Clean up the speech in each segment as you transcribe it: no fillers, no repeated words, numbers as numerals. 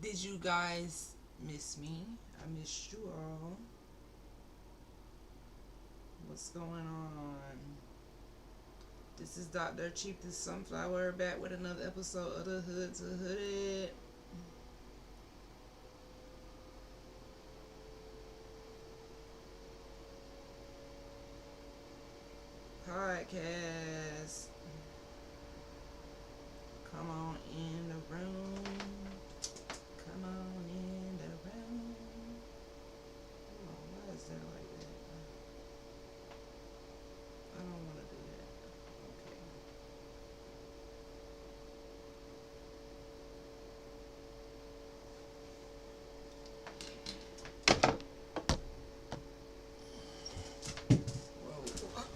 Did you guys miss me? I missed you all. What's going on? This is Dr. Cheap the Sunflower back with another episode of the Hood to Hooded podcast. Come on in the room. Come on in the room. Oh, why is that like that? I don't want to do that. Okay. Whoa.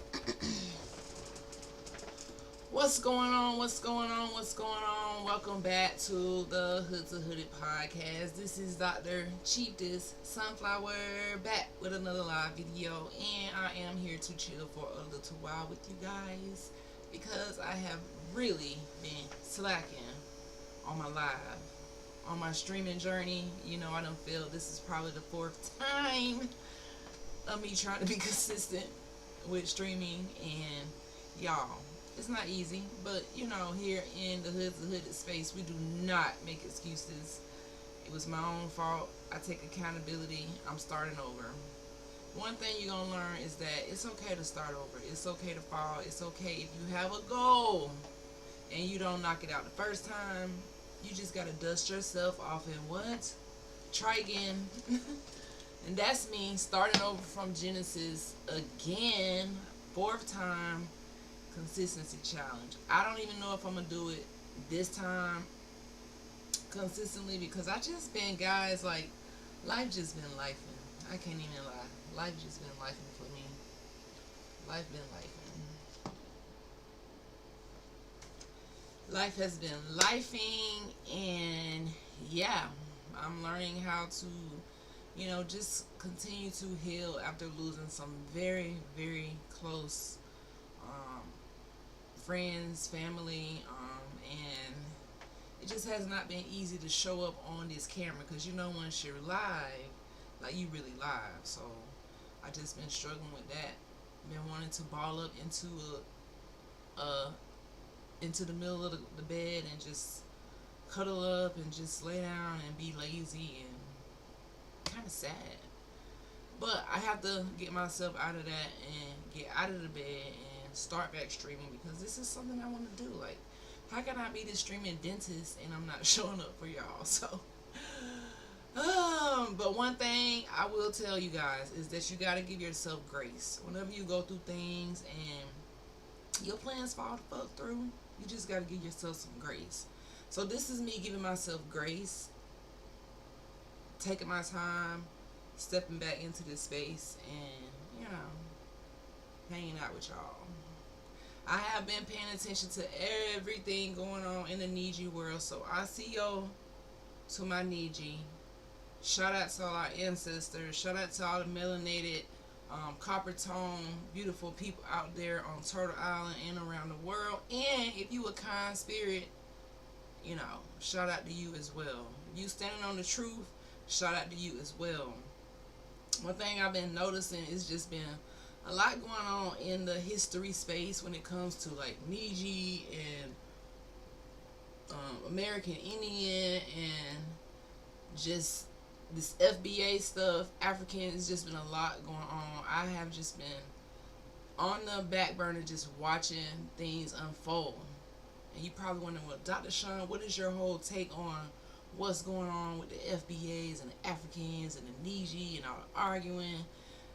What's going on? What's going on? What's going on? Welcome back to the Hood to Hooded podcast. This is Dr. Cheap this Sunflower back with another live video, and I am here to chill for a little while with you guys because I have really been slacking on my live, on my streaming journey. You know, I don't feel this is probably the fourth time of me trying to be consistent with streaming, and y'all, it's not easy, but you know, here in the hooded space, we do not make excuses. It was my own fault. I take accountability. I'm starting over. One thing you're gonna learn is that it's okay to start over. It's okay to fall. It's okay if you have a goal and you don't knock it out the first time. You just gotta dust yourself off and what? Try again. And that's me starting over from Genesis again, fourth time, consistency challenge. I don't even know if I'm gonna do it this time consistently because I just been, guys, like, life just been lifing. I can't even lie. Life just been lifing for me. Life been lifing. Life has been lifing, and yeah, I'm learning how to, just continue to heal after losing some very, very close um, friends, family, and it just has not been easy to show up on this camera because once you're live, like you really live. So I just been struggling with that. Been wanting to ball up a into the middle of the bed and just cuddle up and just lay down and be lazy and kind of sad. But I have to get myself out of that and get out of the bed and start back streaming because this is something I want to do. Like, how can I be the streaming dentist and I'm not showing up for y'all? So, but one thing I will tell you guys is that you got to give yourself grace. Whenever you go through things and your plans fall the fuck through, you just got to give yourself some grace. So this is me giving myself grace, taking my time, stepping back into this space, and hanging out with y'all. I have been paying attention to everything going on in the Niji world, so I see yo to my Niji. Shout out to all our ancestors. Shout out to all the melanated, copper tone, beautiful people out there on Turtle Island and around the world. And if you a kind spirit, shout out to you as well. If you standing on the truth, shout out to you as well. One thing I've been noticing is just been a lot going on in the history space when it comes to like Niji and American Indian and just this FBA stuff. African, it's just been a lot going on. I have just been on the back burner just watching things unfold. And you probably wondering, well, Dr. Sean, what is your whole take on what's going on with the FBAs and the Africans and the Niji and all the arguing?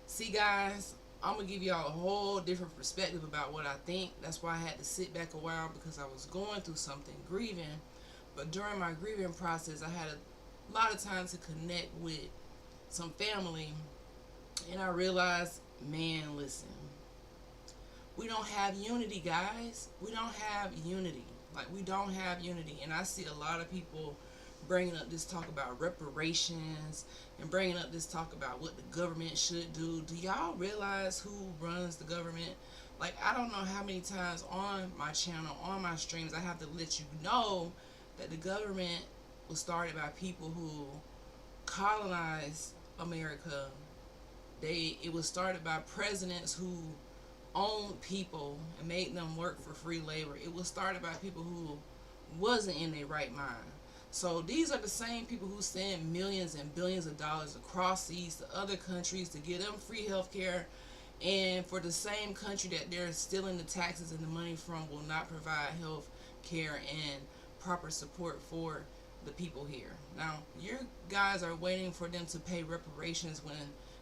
See, guys, I'm going to give y'all a whole different perspective about what I think. That's why I had to sit back a while because I was going through something, grieving. But during my grieving process, I had a lot of time to connect with some family. And I realized, man, listen, we don't have unity, guys. We don't have unity. Like, we don't have unity. And I see a lot of people bringing up this talk about reparations and bringing up this talk about what the government should do. Do y'all realize who runs the government? Like, I don't know how many times on my channel, on my streams, I have to let you know that the government was started by people who colonized America. It was started by presidents who owned people and made them work for free labor. It was started by people who wasn't in their right mind. So these are the same people who send millions and billions of dollars across seas to other countries to give them free health care, and for the same country that they're stealing the taxes and the money from will not provide health care and proper support for the people here. Now, your guys are waiting for them to pay reparations when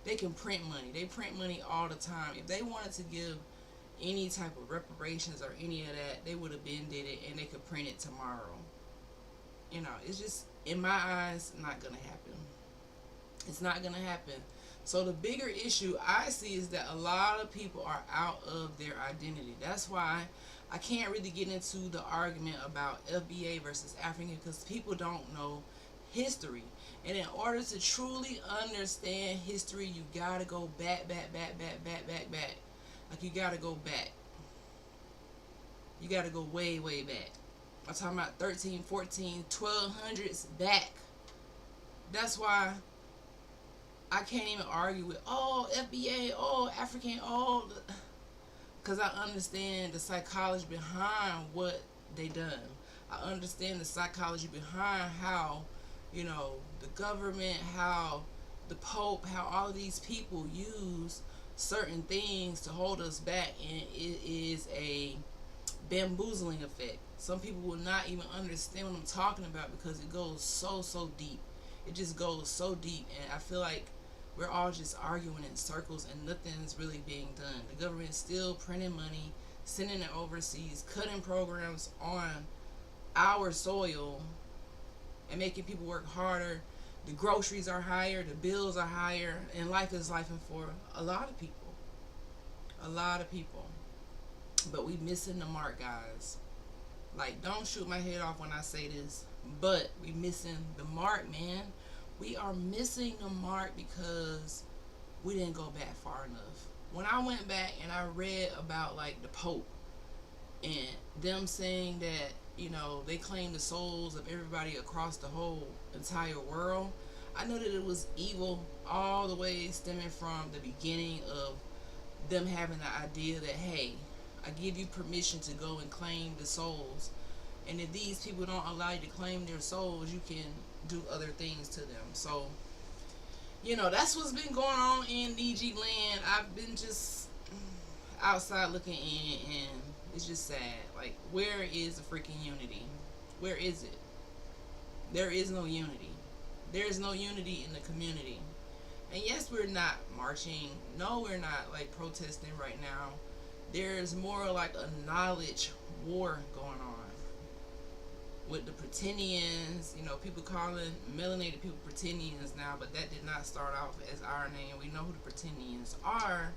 they can print money. They print money all the time. If they wanted to give any type of reparations or any of that, they would have been did it, and they could print it tomorrow. It's just, in my eyes, not gonna happen. It's not gonna happen. So the bigger issue I see is that a lot of people are out of their identity. That's why I can't really get into the argument about FBA versus African, because people don't know history. And in order to truly understand history, you gotta go back. Like, you gotta go back. You gotta go way, way back. I'm talking about 13, 14, 1200s back. That's why I can't even argue with, FBA, African, because I understand the psychology behind what they done. I understand the psychology behind how, the government, how the Pope, how all of these people use certain things to hold us back, and it is a bamboozling effect. Some people will not even understand what I'm talking about because it goes so deep. It just goes so deep, and I feel like we're all just arguing in circles and nothing's really being done. The government's still printing money, sending it overseas, cutting programs on our soil, and making people work harder. The groceries are higher, the bills are higher, and life is life for a lot of people. A lot of people. But we missing the mark, guys. Like, don't shoot my head off when I say this, but we missing the mark, man. We are missing the mark because we didn't go back far enough. When I went back and I read about, like, the Pope and them saying that, they claim the souls of everybody across the whole entire world, I know that it was evil all the way stemming from the beginning of them having the idea that, hey, I give you permission to go and claim the souls, and if these people don't allow you to claim their souls, you can do other things to them. So, that's what's been going on in DG land. I've been just outside looking in, and it's just sad. Like, where is the freaking unity? Where is it? There is no unity. There is no unity in the community. And yes, we're not marching. No, we're not, like, protesting right now. There's more like a knowledge war going on with the Pretendians. People calling melanated people Pretendians now, but that did not start off as our name. We know who the Pretendians are,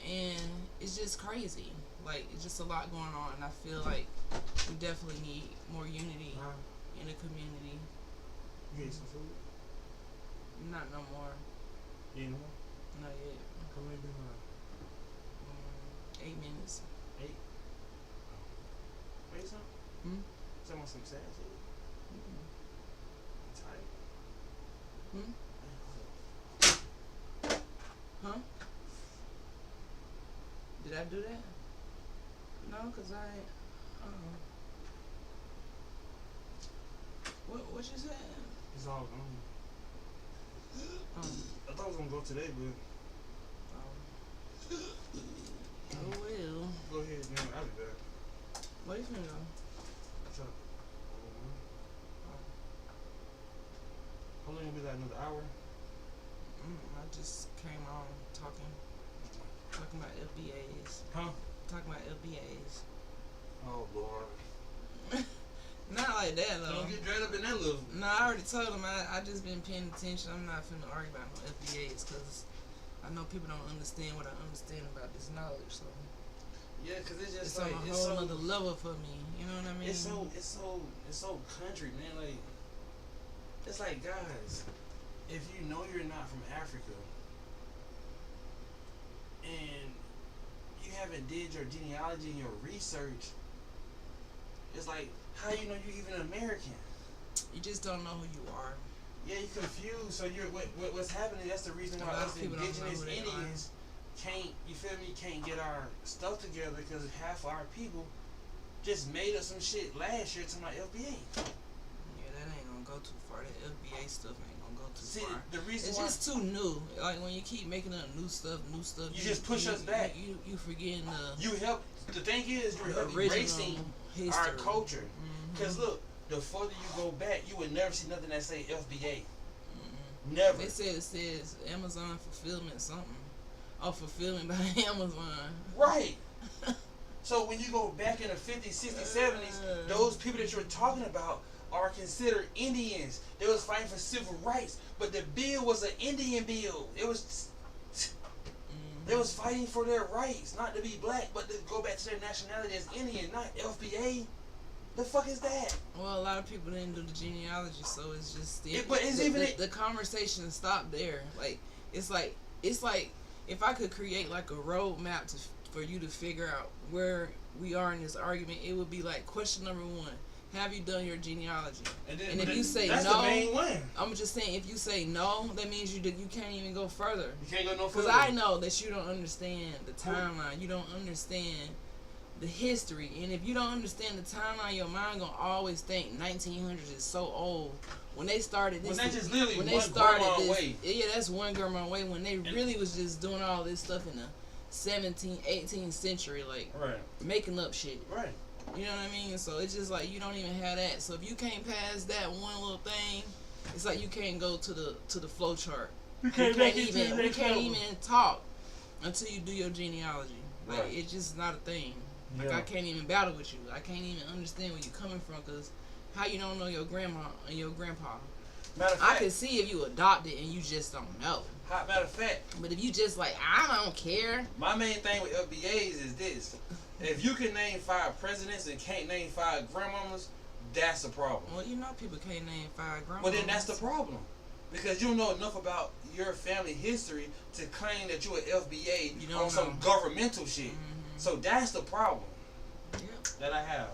and it's just crazy. Like, it's just a lot going on, and I feel like we definitely need more unity in the community. You ate some food? Not no more. You ain't no more? Not yet. Come maybe 8 minutes. 8? Wait, something? Someone some sad shit? I'm tired. Huh? Did I do that? No, because what you said? It's all gone. I thought I was gonna go today, but oh well. Go ahead, man. I'll be back. Where you finna go? What's up? How long will be like another hour? I just came on talking about FBAs. Huh? Talking about FBAs. Oh Lord. Not like that though. Don't get dragged up in that little. No, I already told him I just been paying attention. I'm not finna argue about no FBAs because I know people don't understand what I understand about this knowledge. So yeah, cause it's just it's like on a whole other level for me. You know what I mean? It's so country, man. Like, it's like, guys, if you know you're not from Africa and you haven't did your genealogy and your research, it's like, how you know you're even American? You just don't know who you are. Yeah, you're confused. So what's happening? That's the reason A why lot us of people don't know indigenous who they Indians can't. You feel me? Can't get our stuff together because half of our people just made up some shit last year to my FBA. Yeah, that ain't gonna go too far. That FBA stuff ain't gonna go too See, far. the reason It's why just too new. Like when you keep making up new stuff, you just push us back. You forgetting the You help. The thing is, you're the erasing history. our culture. Mhm. Cause look, the further you go back, you would never see nothing that say FBA. Mhm. Never. They said it says Amazon fulfillment something. Oh, fulfillment by Amazon. Right. So when you go back in the 50s, 60s, 70s, those people that you're talking about are considered Indians. They was fighting for civil rights, but the bill was an Indian bill. They was fighting for their rights, not to be black, but to go back to their nationality as Indian, not FBA. The fuck is that? Well, a lot of people didn't do the genealogy, so it's just But it's the conversation stopped there. Like it's like if I could create like a roadmap for you to figure out where we are in this argument, it would be like question number 1: have you done your genealogy? And if you say that's no, the main one. I'm just saying if you say no, that means you can't even go further. You can't go no further. Because I know that you don't understand the timeline. You don't understand the history, and if you don't understand the timeline, your mind gonna always think 1900s is so old. When they started this, When they just literally when one they started grandma this, away. yeah, that's one grandma away. When they really was just doing all this stuff in the 17th, 18th century, like Right. making up shit. Right. You know what I mean? So it's just like you don't even have that. So if you can't pass that one little thing, it's like you can't go to the flow chart. You can't make it to even the we next can't level. even talk until you do your genealogy. Like Right. it's just not a thing. Like Yeah. I can't even battle with you. I can't even understand where you're coming from because how you don't know your grandma and your grandpa. Matter of I fact, can see if you adopted and you just don't know. matter of fact, But if you just like I don't care. my main thing with FBAs is this: if you can name 5 presidents and can't name 5 grandmamas, that's a problem. Well, you know people can't name 5 grandmas. Well, then that's the problem. Because you don't know enough about your family history to claim that you're an FBA You don't on some know. governmental shit. Mhm. So that's the problem Yep. that I have.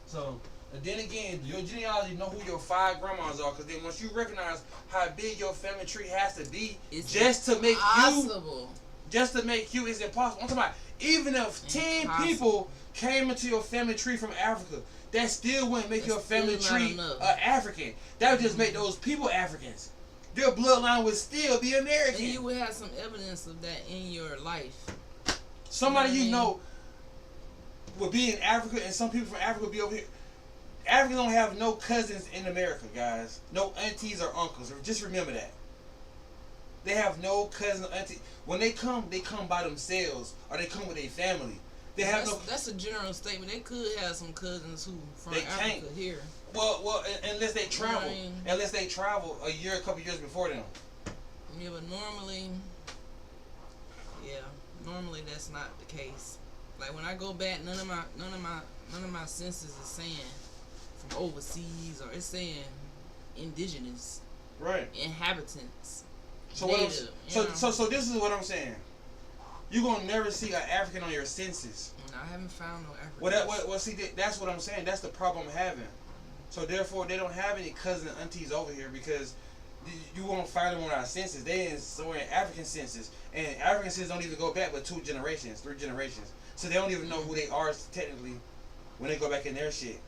So, and then again, your genealogy know who your 5 grandmas are. Because then once you recognize how big your family tree has to be, It's just to make impossible. it's impossible. I'm talking about even if 10 Impossible. people came into your family tree from Africa, that still wouldn't make That's your family still not tree enough. African. That would just make those people Africans. Their bloodline would still be And American. you would have some evidence of that in your life. Somebody you you know what I know would be in Africa, and some people from Africa would be over here. Africans don't have no cousins in America, guys. No aunties or uncles. Just remember that. They have no cousins or aunties. When they come by themselves, or they come with their family. They have That's a general statement. They could have some cousins who from They Africa can't. here. Well, unless they travel, I mean- unless they travel a couple years before them. Yeah, but normally that's not the case. Like when I go back, none of my senses is saying from overseas, or it's saying indigenous Right. inhabitants. So Native, so this is what I'm saying. You're gonna never see an African on your census. I haven't found no Africans. Well, see, that's what I'm saying. That's the problem I'm having. So therefore, they don't have any cousins and aunties over here because you won't find them on our census. They in somewhere in African census, and African census don't even go back but 2 generations, 3 generations. So they don't even know who they are technically when they go back in their shit.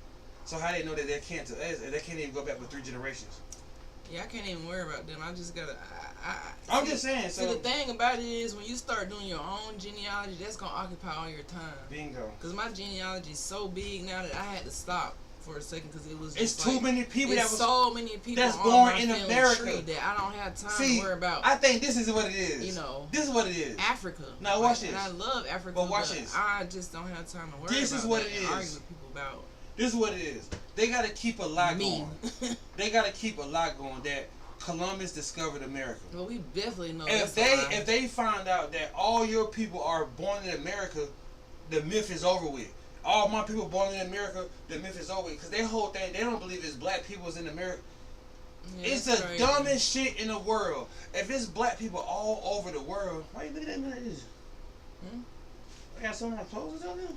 So how they know that they can't to us? They can't even go back but 3 generations. Yeah, I can't even worry about them. I just gotta. I'm just saying. See, So the thing about it is when you start doing your own genealogy, that's gonna occupy all your time. bingo. Cause my genealogy is so big now that I had to stop for a second because it was. It's Just too like, many people it's that was. so many people that's on born my in family America. tree that I don't have time See, to worry about. I think this is what it is. You know, This is what it is. Africa. Now watch And this. I love Africa, But watch this. I just don't have time to worry This about is what that it and is. argue with people about This is what it is. They gotta keep a lie me. going. They gotta keep a lie going that Columbus discovered America. Well, we definitely know If that's a lie. if they find out that all your people are born in America, the myth is over with. All my people born in America, the myth is over with. Because their whole thing, they don't believe it's black people's in America. Yeah, It's that's the crazy. dumbest shit in the world. If it's black people all over the world, why you looking at me like this? Hmm? I got some of my clothes on there. Mm.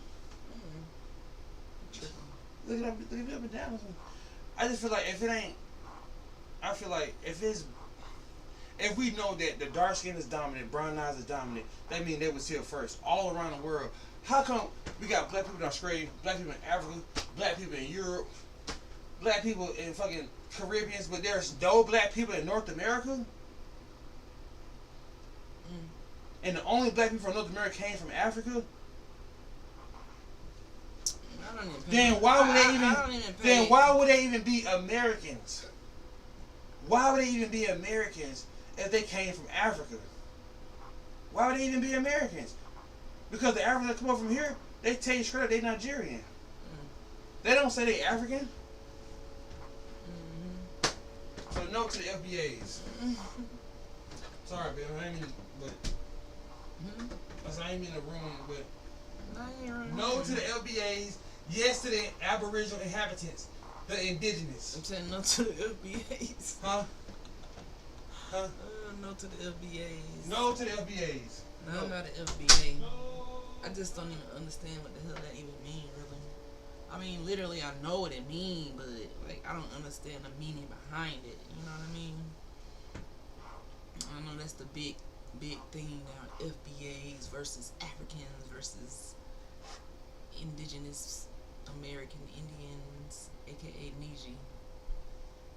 Look it up and down. Or something. I just feel like if it ain't, I feel like if we know that the dark skin is dominant, brown eyes is dominant, that means they was here first, all around the world. How come we got black people in Australia, black people in Africa, black people in Europe, black people in fucking Caribbeans, but there's no black people in North America? And the only black people from North America came from Africa? I don't even pay. Then why would they even? I don't even pay. Then why would they even be Americans? Why would they even be Americans if they came from Africa? Why would they even be Americans? Because the Africans that come up from here, they tell you straight up they Nigerian. They don't say they African. So no to the FBAs. Sorry, Bill. I ain't mean, but I ain't in the room, but no to the FBAs. Yes to the Aboriginal inhabitants, the indigenous. I'm saying no to the FBAs. Huh? No to the FBAs. No to the FBAs. No, I'm not an FBA. I just don't even understand what the hell that even means, really. I mean, literally, I know what it means, but like, I don't understand the meaning behind it. You know what I mean? I know that's the big thing now. FBAs versus Africans versus indigenous American Indians, aka Niji.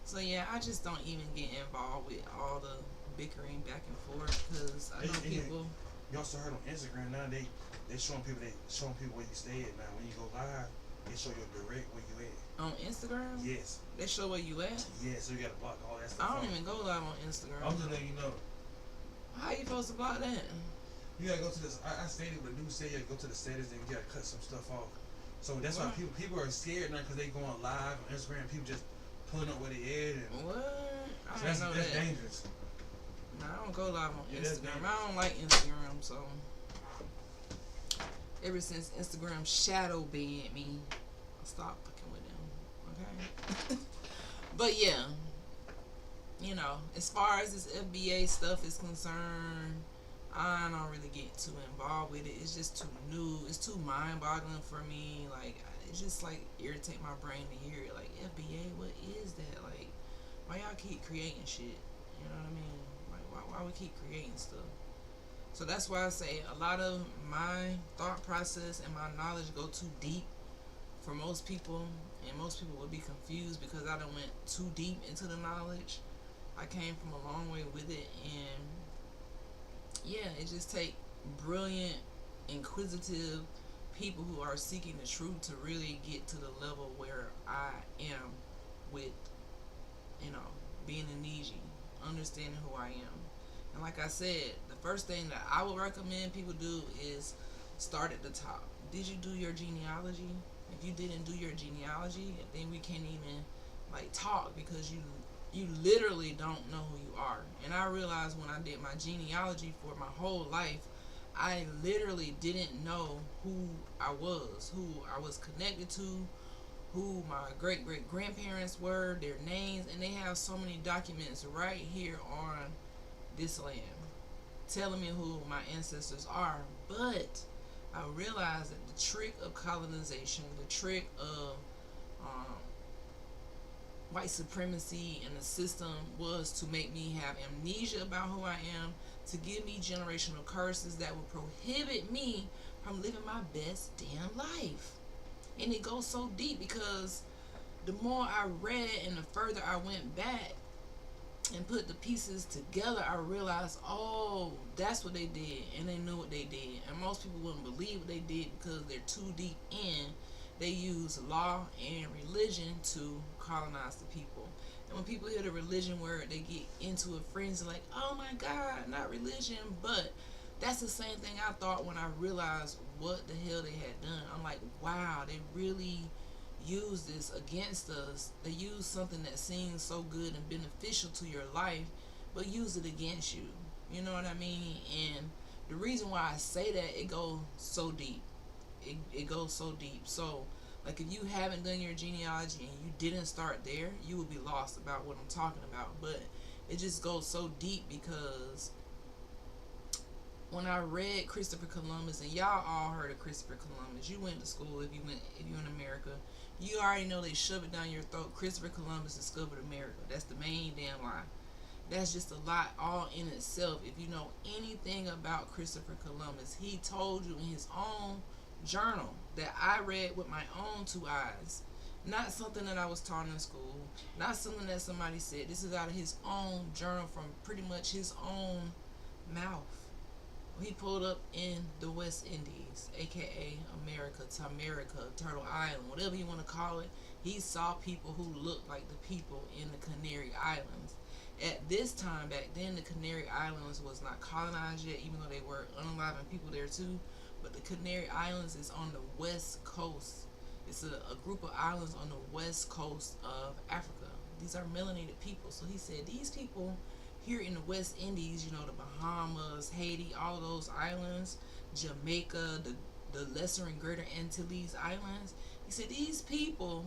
So yeah, I just don't even get involved with all the bickering back and forth because I know people. You also heard on Instagram now they showing people where you stay at now. When you go live, they show you direct where you at. On Instagram? Yes. They show where you at? Yeah, so you gotta block all that stuff. I don't even go live on Instagram. I'm just letting you know. How you supposed to block that? You gotta go to this. I stated what the news said. You gotta go to the settings and you gotta cut some stuff off. So that's why people are scared now because they going live on Instagram. People just pulling up where they at. And what? I so didn't know that's that. dangerous. Nah, I don't go live on Yeah, Instagram. I don't like Instagram, so ever since Instagram shadow banned me, I stopped fucking with them. Okay. But yeah, you know, as far as this FBA stuff is concerned, I don't really get too involved with it. It's just too new. It's too mind-boggling for me. Like, it just like irritate my brain to hear it. Like, FBA, what is that? Like, why y'all keep creating shit? You know what I mean? Like, why we keep creating stuff? So that's why I say a lot of my thought process and my knowledge go too deep for most people, and most people would be confused because I done went too deep into the knowledge. I came from a long way with it, and yeah, it just take brilliant, inquisitive people who are seeking the truth to really get to the level where I am with, you know, being a Niji, understanding who I am. And like I said, the first thing that I would recommend people do is start at the top. Did you do your genealogy? If you didn't do your genealogy, then we can't even like talk because you literally don't know who you are. And I realized when I did my genealogy for my whole life, I literally didn't know who I was connected to, who my great-great-grandparents were, their names, and they have so many documents right here on this land telling me who my ancestors are. But I realized that the trick of colonization, the trick of white supremacy and the system was to make me have amnesia about who I am, to give me generational curses that would prohibit me from living my best damn life. And it goes so deep because the more I read and the further I went back and put the pieces together, I realized, oh, that's what they did, and they knew what they did. And most people wouldn't believe what they did because they're too deep in. They use law and religion to colonize the people. And when people hear the religion word, they get into a frenzy like, oh my God, not religion. But that's the same thing I thought when I realized what the hell they had done. I'm like, wow, they really used this against us. They used something that seems so good and beneficial to your life, but use it against you. You know what I mean? And the reason why I say that, it goes so deep. It goes so deep. So, like, if you haven't done your genealogy and you didn't start there, you will be lost about what I'm talking about. But it just goes so deep because when I read Christopher Columbus, and y'all all heard of Christopher Columbus, you went to school, if you're in America, You already know they shove it down your throat. Christopher Columbus discovered America. That's the main damn lie. That's just a lot all in itself. If you know anything about Christopher Columbus, he told you in his own journal that I read with my own two eyes. Not something that I was taught in school, not something that somebody said. This is out of his own journal from pretty much his own mouth. He pulled up in the West Indies, aka America, Tamerica, Turtle Island, whatever you want to call it. He saw people who looked like the people in the Canary Islands. At this time, back then, the Canary Islands was not colonized yet, even though they were unaliving people there too. But the Canary Islands is on the west coast. It's a group of islands on the west coast of Africa. These are melanated people. So he said these people here in the West Indies, you know, the Bahamas, Haiti, all of those islands, Jamaica, the Lesser and Greater Antilles Islands. He said these people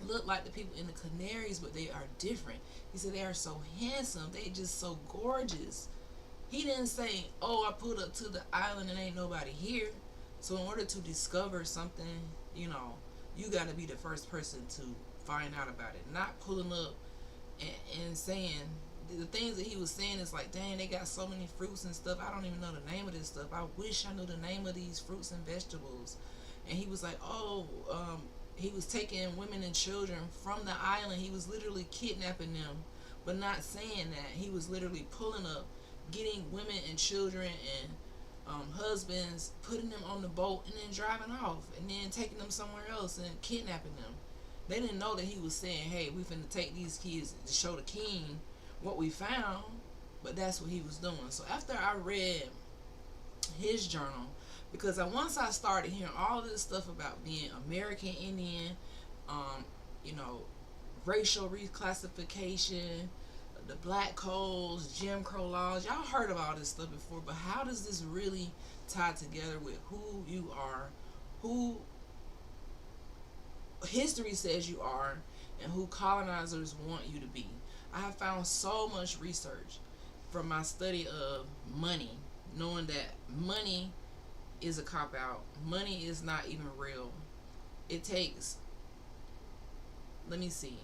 look like the people in the Canaries, but they are different. He said they are so handsome, they just so gorgeous. He didn't say, oh, I pulled up to the island and ain't nobody here. So in order to discover something, you know, you got to be the first person to find out about it. Not pulling up and saying, the things that he was saying is like, dang, they got so many fruits and stuff. I don't even know the name of this stuff. I wish I knew the name of these fruits and vegetables. And he was like, oh, he was taking women and children from the island. He was literally kidnapping them, but not saying that. He was literally pulling up, getting women and children and husbands, putting them on the boat, and then driving off, and then taking them somewhere else and kidnapping them. They didn't know that he was saying, hey, we finna take these kids to show the king what we found, but that's what he was doing. So after I read his journal, because once I started hearing all this stuff about being American Indian, you know, racial reclassification, the black codes, Jim Crow laws, y'all heard of all this stuff before, but how does this really tie together with who you are, who history says you are, and who colonizers want you to be? I have found so much research from my study of money, knowing that money is a cop out. Money is not even real. It takes, let me see.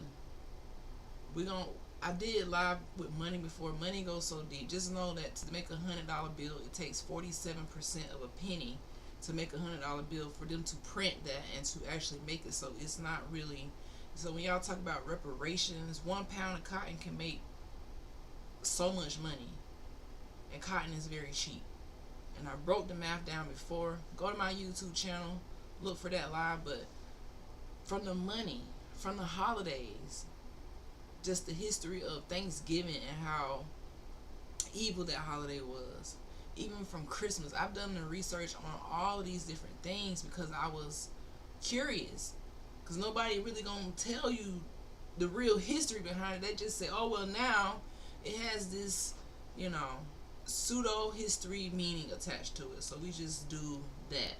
I did live with money before. Money goes so deep. Just know that to make $100 bill, it takes 47% of a penny to make $100 bill for them to print that and to actually make it. So it's not really. So when y'all talk about reparations, 1 pound of cotton can make so much money, and cotton is very cheap. And I broke the math down before. Go to my YouTube channel, look for that live. But from the money, from the holidays, just the history of Thanksgiving and how evil that holiday was. Even from Christmas, I've done the research on all of these different things because I was curious. Because nobody really gonna tell you the real history behind it. They just say, oh, well, now it has this, you know, pseudo history meaning attached to it. So we just do that.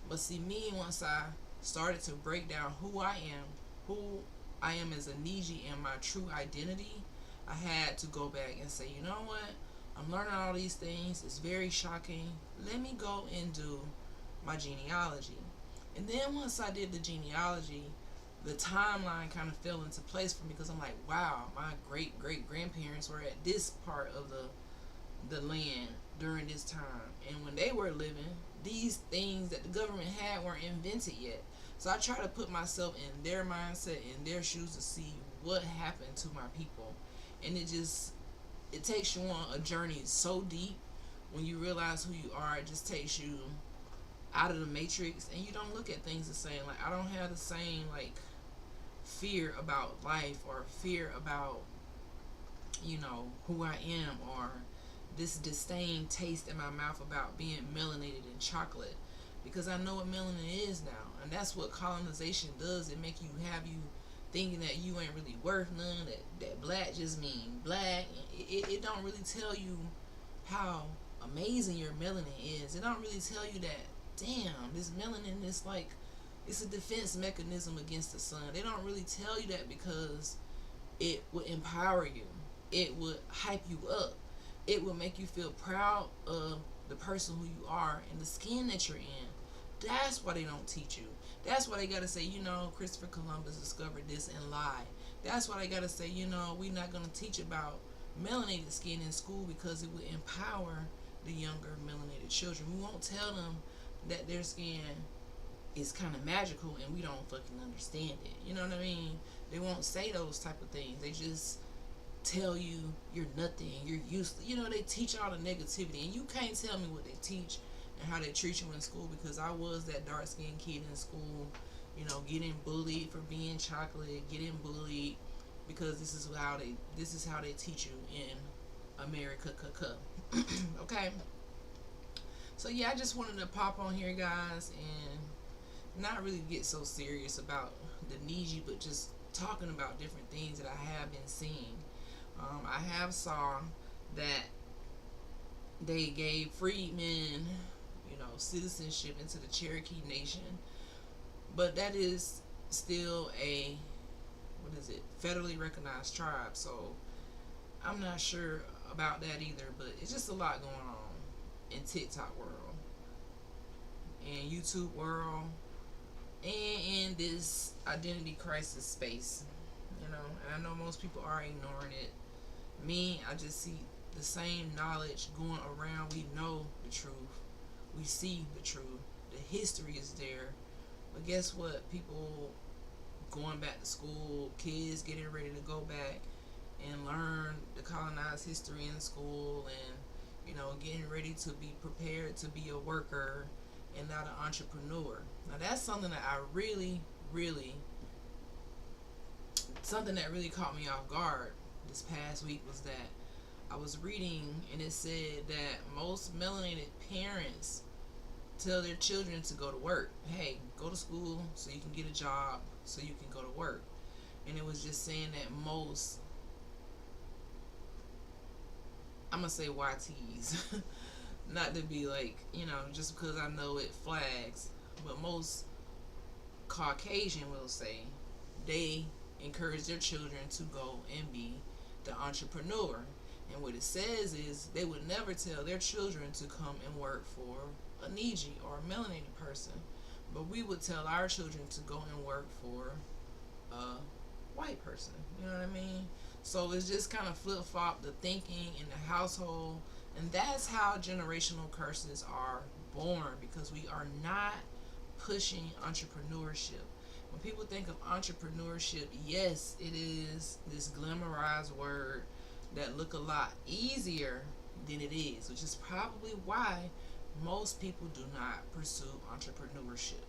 But see, me, once I started to break down who I am as a Niji and my true identity, I had to go back and say, you know what? I'm learning all these things. It's very shocking. Let me go and do my genealogy. And then once I did the genealogy, the timeline kind of fell into place for me because I'm like, wow, my great-great-grandparents were at this part of the land during this time. And when they were living, these things that the government had weren't invented yet. So I try to put myself in their mindset, in their shoes, to see what happened to my people. And it takes you on a journey so deep when you realize who you are. It just takes you out of the matrix, and you don't look at things the same. Like, I don't have the same, like, fear about life or fear about, you know, who I am, or this disdain taste in my mouth about being melanated in chocolate, because I know what melanin is now. And that's what colonization does. It make you have you thinking that you ain't really worth none, that black just mean black. It don't really tell you how amazing your melanin is. It don't really tell you that, damn, this melanin is like, it's a defense mechanism against the sun. They don't really tell you that because it would empower you. It would hype you up. It would make you feel proud of the person who you are and the skin that you're in. That's why they don't teach you. That's why they gotta say, Christopher Columbus discovered this and lied. That's why they gotta say, we're not gonna teach about melanated skin in school because it would empower the younger melanated children. We won't tell them that their skin is kind of magical and we don't fucking understand it. You know what I mean? They won't say those type of things. They just tell you you're nothing, you're useless. They teach all the negativity, and you can't tell me what they teach and how they treat you in school, because I was that dark skinned kid in school, getting bullied for being chocolate, getting bullied because this is how they teach you in America. Okay. So yeah, I just wanted to pop on here, guys, and not really get so serious about the Niji, but just talking about different things that I have been seeing. I have saw that they gave freedmen, citizenship into the Cherokee Nation, but that is still a, federally recognized tribe. So I'm not sure about that either, but it's just a lot going on in TikTok world and YouTube world and in this identity crisis space. And I know most people are ignoring it. Me, I just see the same knowledge going around. We know the truth. We see the truth. The history is there. But guess what? People going back to school, kids getting ready to go back and learn the colonized history in school, and getting ready to be prepared to be a worker and not an entrepreneur. Now that's something that I really, really, something that really caught me off guard this past week was that I was reading and it said that most melanated parents tell their children to go to work. Hey, go to school so you can get a job so you can go to work. And it was just saying that most, I'm going to say YTs, not to be like, just because I know it flags, but most Caucasian will say they encourage their children to go and be the entrepreneur. And what it says is they would never tell their children to come and work for a Niji or a melanated person, but we would tell our children to go and work for a white person. You know what I mean? So it's just kind of flip-flop the thinking in the household, and that's how generational curses are born, because we are not pushing entrepreneurship. When people think of entrepreneurship, yes, it is this glamorized word that look a lot easier than it is, which is probably why most people do not pursue entrepreneurship.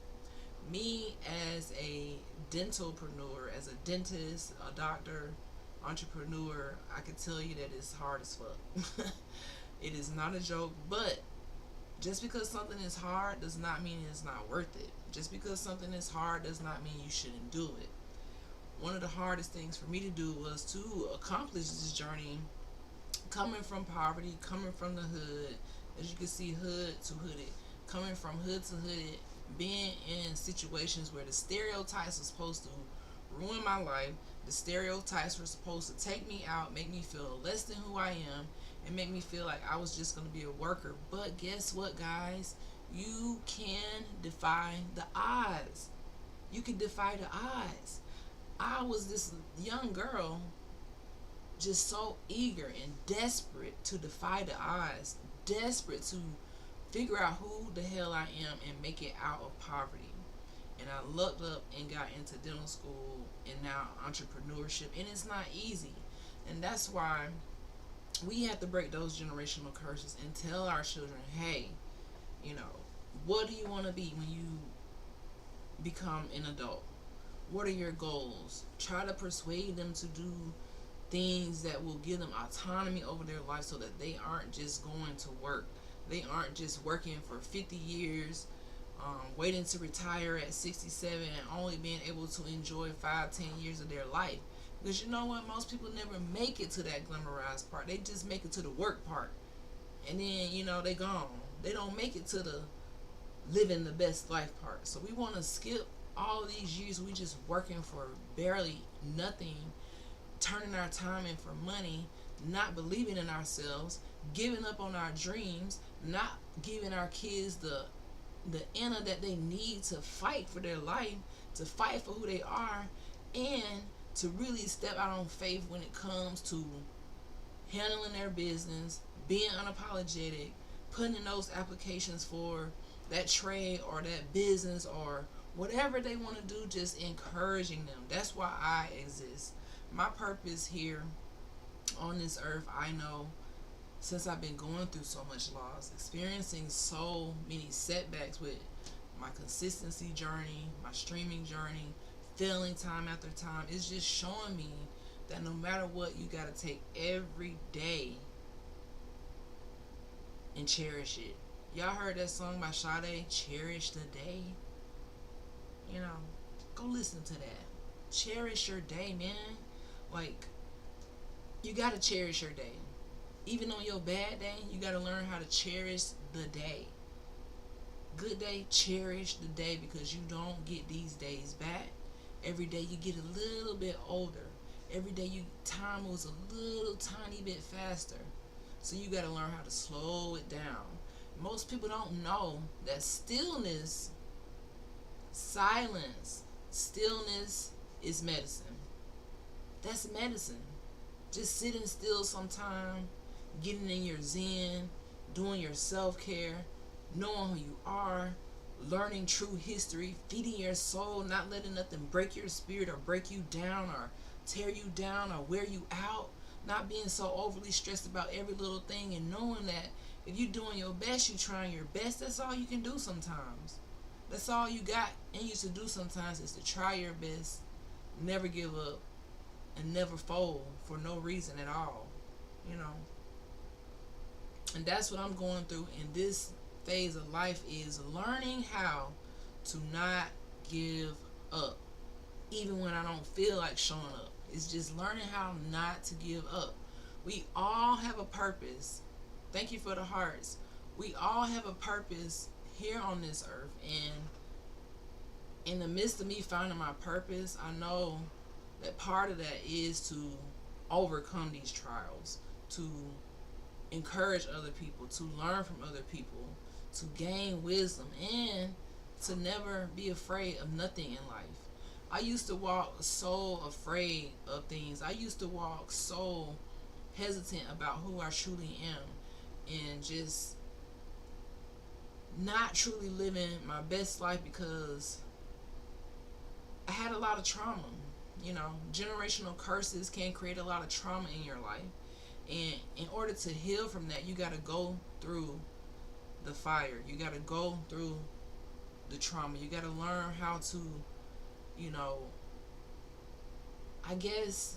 Me as a dentalpreneur, as a dentist, a doctor, entrepreneur, I can tell you that it's hard as fuck. It is not a joke, but just because something is hard does not mean it's not worth it. Just because something is hard does not mean you shouldn't do it. One of the hardest things for me to do was to accomplish this journey, coming from poverty, coming from the hood, as you can see, hood to hooded, coming from hood to hooded, being in situations where the stereotypes were supposed to ruin my life. The stereotypes were supposed to take me out, make me feel less than who I am, and make me feel like I was just going to be a worker. But guess what, guys? You can defy the odds. You can defy the odds. I was this young girl, just so eager and desperate to defy the odds, desperate to figure out who the hell I am and make it out of poverty. And I looked up and got into dental school and now entrepreneurship, and it's not easy. And that's why we have to break those generational curses and tell our children, hey, what do you want to be when you become an adult? What are your goals? Try to persuade them to do things that will give them autonomy over their life, so that they aren't just going to work. They aren't just working for 50 years, waiting to retire at 67 and only being able to enjoy 5-10 years of their life. Because you know what? Most people never make it to that glamorized part. They just make it to the work part. And then, they gone. They don't make it to the living the best life part. So we want to skip all these years we just working for barely nothing, turning our time in for money, not believing in ourselves, giving up on our dreams, not giving our kids the the inner that they need to fight for their life, to fight for who they are, and to really step out on faith when it comes to handling their business, being unapologetic, putting in those applications for that trade or that business or whatever they want to do, just encouraging them. That's why I exist. My purpose here on this earth, I know, since I've been going through so much loss, experiencing so many setbacks with my consistency journey, my streaming journey, failing time after time, it's just showing me that no matter what, you gotta take every day and cherish it. Y'all heard that song by Sade, Cherish the Day? You know, go listen to that. Cherish your day, man. Like, you gotta cherish your day. Even on your bad day, you gotta learn how to cherish the day. Good day, cherish the day, because you don't get these days back. Every day you get a little bit older. Every day time moves a little tiny bit faster. So you gotta learn how to slow it down. Most people don't know that silence, stillness is medicine. That's medicine. Just sitting still sometime, getting in your zen, doing your self-care, knowing who you are, learning true history, feeding your soul, not letting nothing break your spirit or break you down or tear you down or wear you out, not being so overly stressed about every little thing, and knowing that if you're doing your best, you're trying your best, that's all you can do sometimes. That's all you got and you to do sometimes is to try your best, never give up, and never fold for no reason at all, you know. And that's what I'm going through in this phase of life, is learning how to not give up even when I don't feel like showing up. It's just learning how not to give up. We all have a purpose. Thank you for the hearts. We all have a purpose here on this earth, and in the midst of me finding my purpose, I know that part of that is to overcome these trials, to encourage other people, to learn from other people, to gain wisdom, and to never be afraid of nothing in life. I used to walk so afraid of things. I used to walk so hesitant about who I truly am, and just not truly living my best life because I had a lot of trauma. You know, generational curses can create a lot of trauma in your life. And in order to heal from that, you got to go through the fire. You got to go through the trauma. You got to learn how to, you know, I guess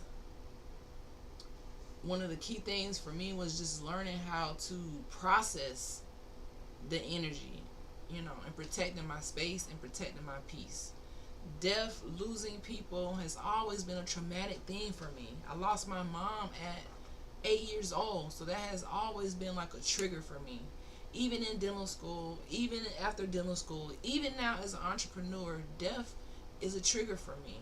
one of the key things for me was just learning how to process the energy, you know, and protecting my space and protecting my peace. Death, losing people has always been a traumatic thing for me. I lost my mom at 8 years old, so that has always been like a trigger for me. Even in dental school, even after dental school, even now as an entrepreneur, death is a trigger for me.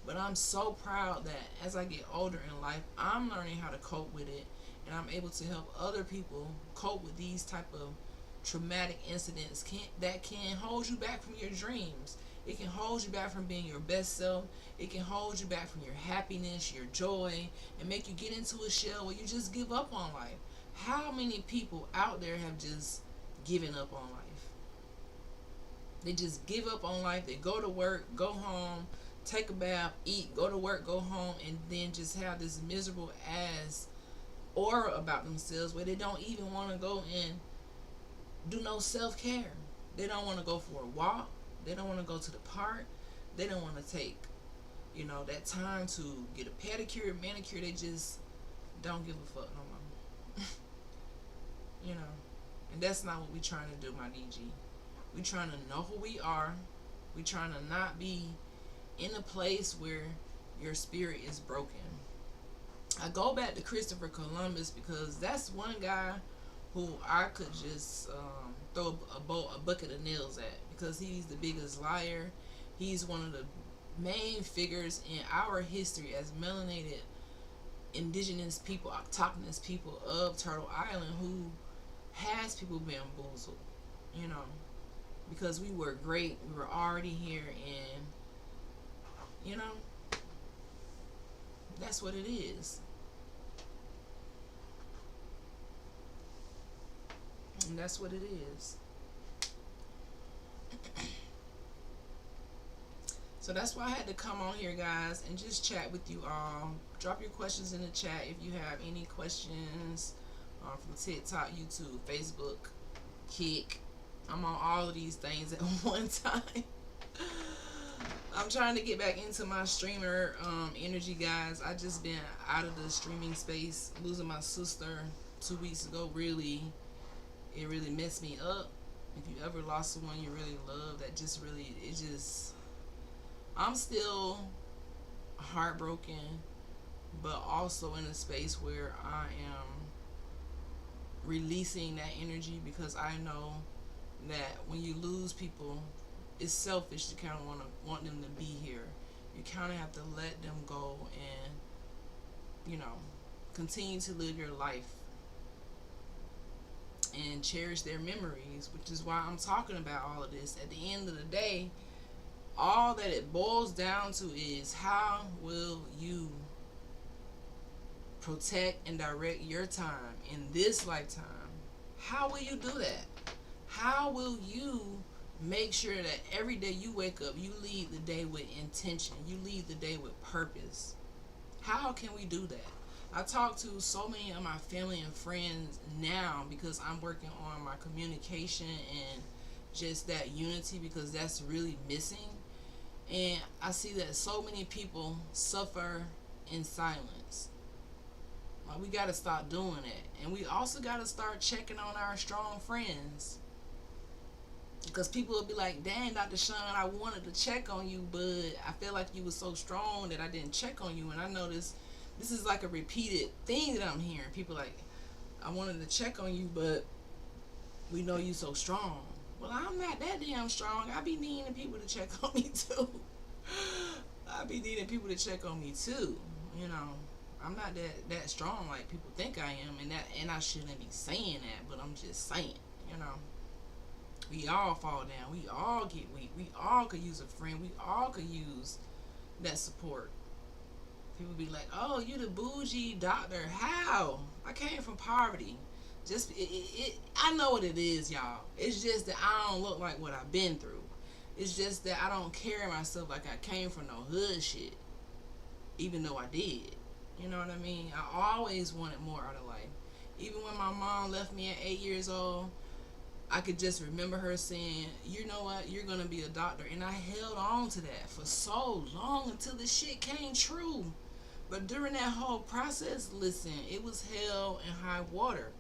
But I'm so proud that as I get older in life, I'm learning how to cope with it, and I'm able to help other people cope with these type of traumatic incidents that can hold you back from your dreams. It can hold you back from being your best self. It can hold you back from your happiness, your joy, and make you get into a shell where you just give up on life. How many people out there have just given up on life? They just give up on life. They go to work, go home, take a bath, eat, go to work, go home, and then just have this miserable ass aura about themselves where they don't even want to go and do no self-care. They don't want to go for a walk. They don't want to go to the park. They don't want to take, you know, that time to get a pedicure, manicure. They just don't give a fuck no more. You know, and that's not what we trying to do, my DG. We trying to know who we are. We trying to not be in a place where your spirit is broken. I go back to Christopher Columbus because that's one guy who I could just throw a bucket of nails at, because he's the biggest liar. He's one of the main figures in our history as melanated indigenous people, autochthonous people of Turtle Island, who has people bamboozled, you know. because we were great. We were already here, and you know, that's what it is. And that's what it is. So that's why I had to come on here, guys, and just chat with you all. Drop your questions in the chat if you have any questions from TikTok, YouTube, Facebook, Kick. I'm on all of these things at one time. I'm trying to get back into my streamer energy, guys. I just been out of the streaming space, losing my sister 2 weeks ago. It really messed me up. If you ever lost someone you really love, that just really, it just, I'm still heartbroken, but also in a space where I am releasing that energy, because I know that when you lose people, it's selfish to kind of want them to be here. You kind of have to let them go and, you know, continue to live your life and cherish their memories, which is why I'm talking about all of this. At the end of the day, all that it boils down to is, how will you protect and direct your time in this lifetime? How will you do that? How will you make sure that every day you wake up, you lead the day with intention, you lead the day with purpose? How can we do that? I talk to so many of my family and friends now because I'm working on my communication and just that unity, because that's really missing. And I see that so many people suffer in silence. Like, we got to stop doing that. And we also got to start checking on our strong friends. Because people will be like, dang, Dr. Sean, I wanted to check on you, but I feel like you were so strong that I didn't check on you. And I know this is like a repeated thing that I'm hearing. People like, I wanted to check on you, but we know you so strong. Well, I'm not that damn strong. I be needing people to check on me too. I be needing people to check on me too. You know, I'm not that strong like people think I am, and I shouldn't be saying that, but I'm just saying, you know. We all fall down. We all get weak. We all could use a friend. We all could use that support. People be like, "Oh, you the bougie doctor? How? I came from poverty." Just I know what it is, y'all. It's just that I don't look like what I've been through. It's just that I don't carry myself like I came from no hood shit, even though I did. You know what I mean? I always wanted more out of life. Even when my mom left me at 8 years old, I could just remember her saying, "You know what? You're gonna be a doctor," and I held on to that for so long until the shit came true. But during that whole process, listen, it was hell and high water.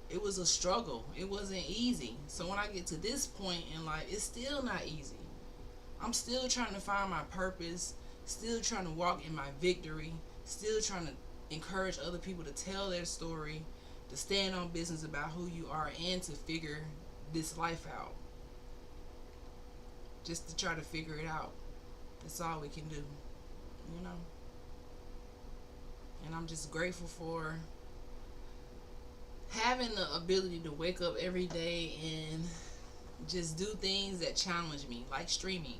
It was a struggle. It wasn't easy. So when I get to this point in life, it's still not easy. I'm still trying to find my purpose, still trying to walk in my victory, still trying to encourage other people to tell their story, to stand on business about who you are, and to figure this life out. Just to try to figure it out. That's all we can do, you know? And I'm just grateful for having the ability to wake up every day and just do things that challenge me, like streaming.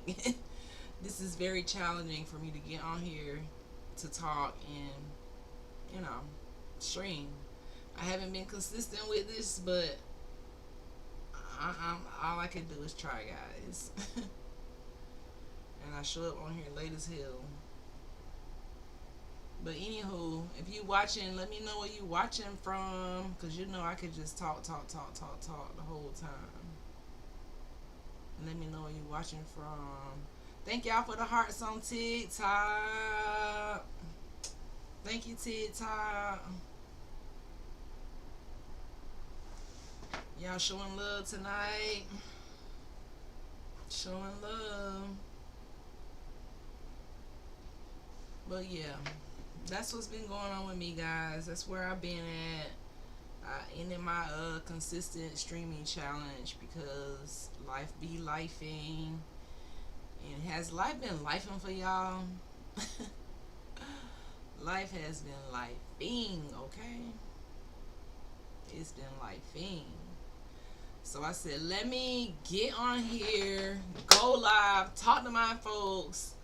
This is very challenging for me to get on here to talk and, you know, stream. I haven't been consistent with this, but all I can do is try, guys. And I show up on here late as hell. But anywho, if you watching, let me know where you watching from, because you know I could just talk the whole time. Let me know where you watching from. Thank y'all for the hearts on TikTok. Thank you, TikTok. Y'all showing love tonight. Showing love. But yeah, that's what's been going on with me, guys. That's where I've been at. I ended my consistent streaming challenge because life be lifing. And has life been lifing for y'all? Life has been lifing, okay? It's been lifing. So I said, let me get on here, go live, talk to my folks,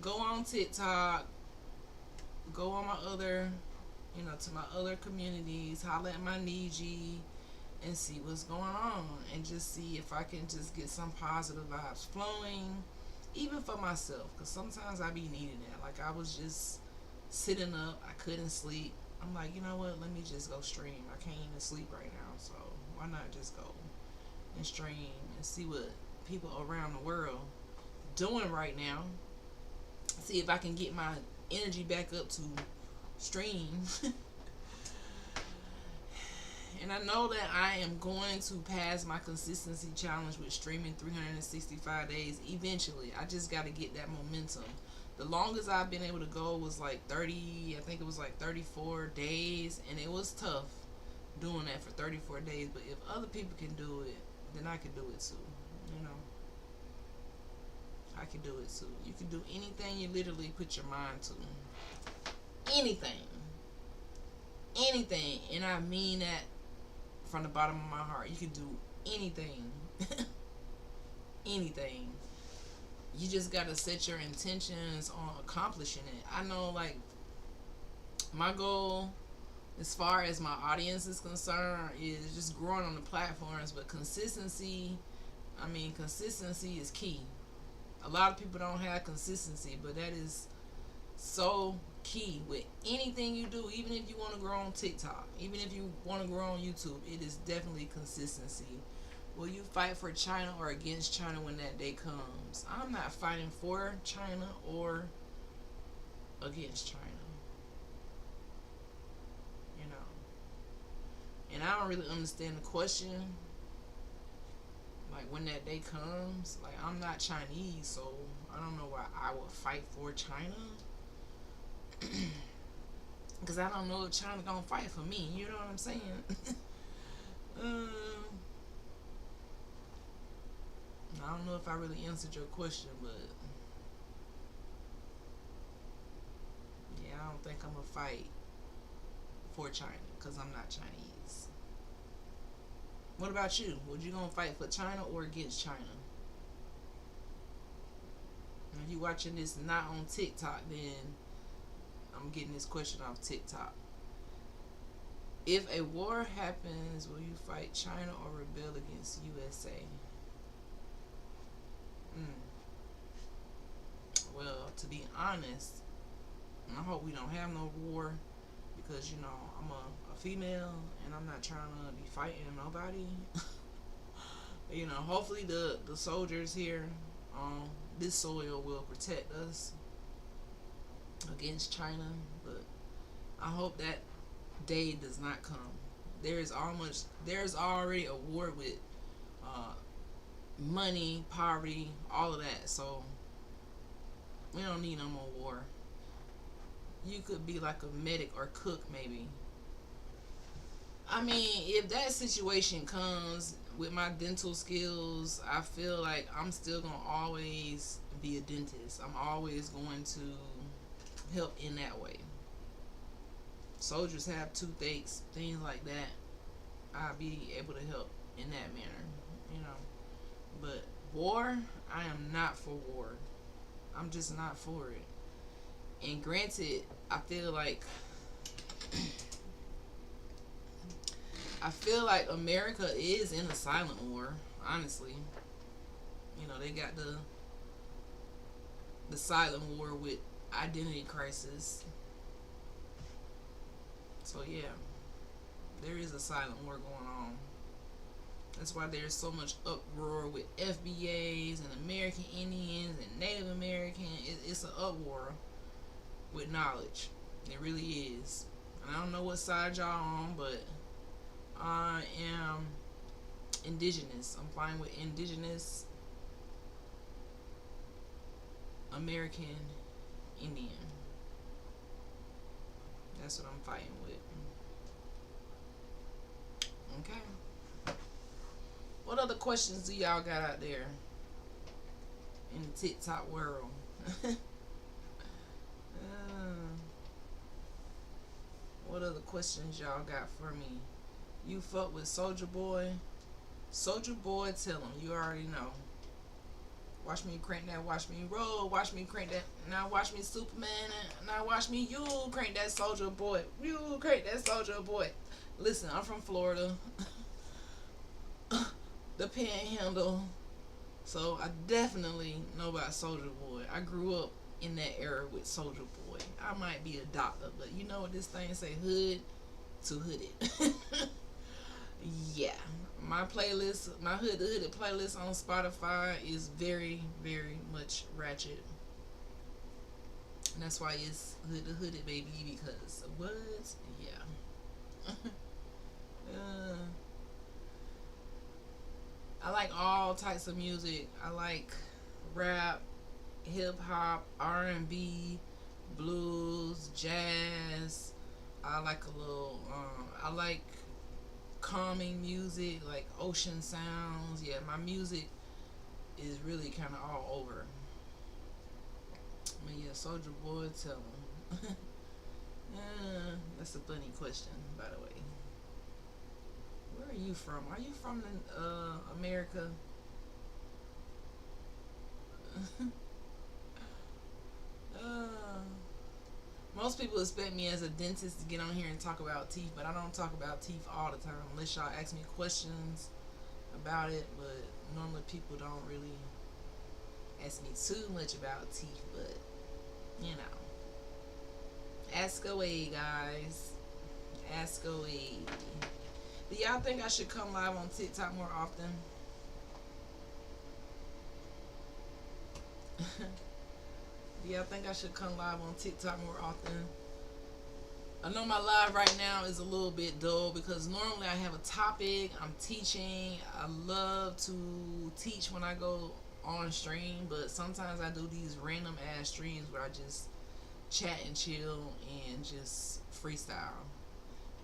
go on TikTok, go on my other, to my other communities, holler at my Niji, and see what's going on, and just see if I can just get some positive vibes flowing, even for myself, because sometimes I be needing that. Like, I was just sitting up, I couldn't sleep. I'm like, you know what? Let me just go stream. I can't even sleep right now, so why not just go and stream and see what people around the world doing right now. See if I can get my energy back up to stream. And I know that I am going to pass my consistency challenge with streaming 365 days eventually. I just got to get that momentum. The longest I've been able to go was like 30, I think it was like 34 days, and it was tough doing that for 34 days. But if other people can do it, then I can do it too. You know, I can do it too. You can do anything you literally put your mind to. Anything. Anything. And I mean that from the bottom of my heart. You can do anything. Anything. You just gotta set your intentions on accomplishing it. I know, like, my goal as far as my audience is concerned is just growing on the platforms, but consistency is key. A lot of people don't have consistency, but that is so key with anything you do. Even if you want to grow on TikTok, even if you want to grow on YouTube, it is definitely consistency. Will you fight for China or against China when that day comes? I'm not fighting for China or against China. You know. And I don't really understand the question. Like, when that day comes, like, I'm not Chinese, so I don't know why I would fight for China. Because I don't know if China gonna fight for me. You know what I'm saying? I don't know if I really answered your question, but yeah, I don't think I'm gonna fight for China because I'm not Chinese. What about you? Would you gonna fight for China or against China? If you watching this not on TikTok, then I'm getting this question off TikTok. If a war happens, will you fight China or rebel against USA? Well, to be honest, I hope we don't have no war, because, I'm a female and I'm not trying to be fighting nobody. Hopefully the soldiers here on this soil will protect us against China, but I hope that day does not come. There's already a war with money, poverty, all of that, so we don't need no more war. You could be like a medic or cook, maybe. I mean, if that situation comes with my dental skills, I feel like I'm still gonna always be a dentist. I'm always going to help in that way. Soldiers have toothaches, things like that. I'll be able to help in that manner. But war, I am not for war. I'm just not for it. And granted, I feel like America is in a silent war, honestly. They got the silent war with identity crisis. So yeah, there is a silent war going on. That's why there's so much uproar with FBAs and American Indians and Native American. It's an uproar with knowledge. It really is. And I don't know what side y'all on, but I am indigenous. I'm fine with indigenous American Indian. That's what I'm fighting with. Okay. What other questions do y'all got out there in the TikTok world? What other questions y'all got for me? You fuck with Soulja Boy? Soldier Boy, tell him. You already know. Watch me crank that, watch me roll, watch me crank that. Now watch me Superman, now watch me you crank that Soldier Boy. You crank that Soldier Boy. Listen, I'm from Florida, the Panhandle, so I definitely know about Soldier Boy. I grew up in that era with Soldier Boy. I might be a doctor, but you know what this thing say? Hood to hooded. Yeah, my playlist, my Hood to Hooded playlist on Spotify is very, very much ratchet. And that's why it's Hood to Hooded, baby, because what? Yeah. uh, I like all types of music. I like rap, hip hop, R&B, blues, jazz. I like a little. I like calming music, like ocean sounds. Yeah, my music is really kind of all over. But yeah, Soldier Boy, tell him. That's a funny question, by the way. Where are you from? Are you from America? uh, Most people expect me as a dentist to get on here and talk about teeth, but I don't talk about teeth all the time unless y'all ask me questions about it. But normally people don't really ask me too much about teeth, but you know, ask away, guys. Ask away. Do y'all think I should come live on TikTok more often? Do y'all think I should come live on TikTok more often? I know my live right now is a little bit dull because normally I have a topic, I'm teaching. I love to teach when I go on stream, but sometimes I do these random ass streams where I just chat and chill and just freestyle.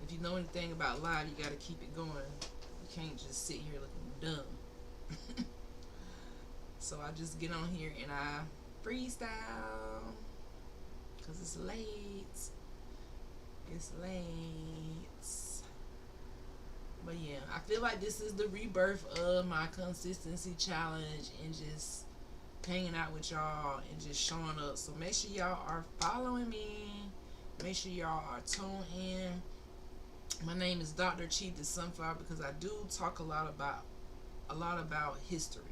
If you know anything about live, you gotta keep it going. You can't just sit here looking dumb. So I just get on here and I freestyle because it's late. It's late. But yeah, I feel like this is the rebirth of my consistency challenge and just hanging out with y'all and just showing up. So make sure y'all are following me. Make sure y'all are tuned in. My name is Dr. Chief the Sunflower because I do talk a lot about history.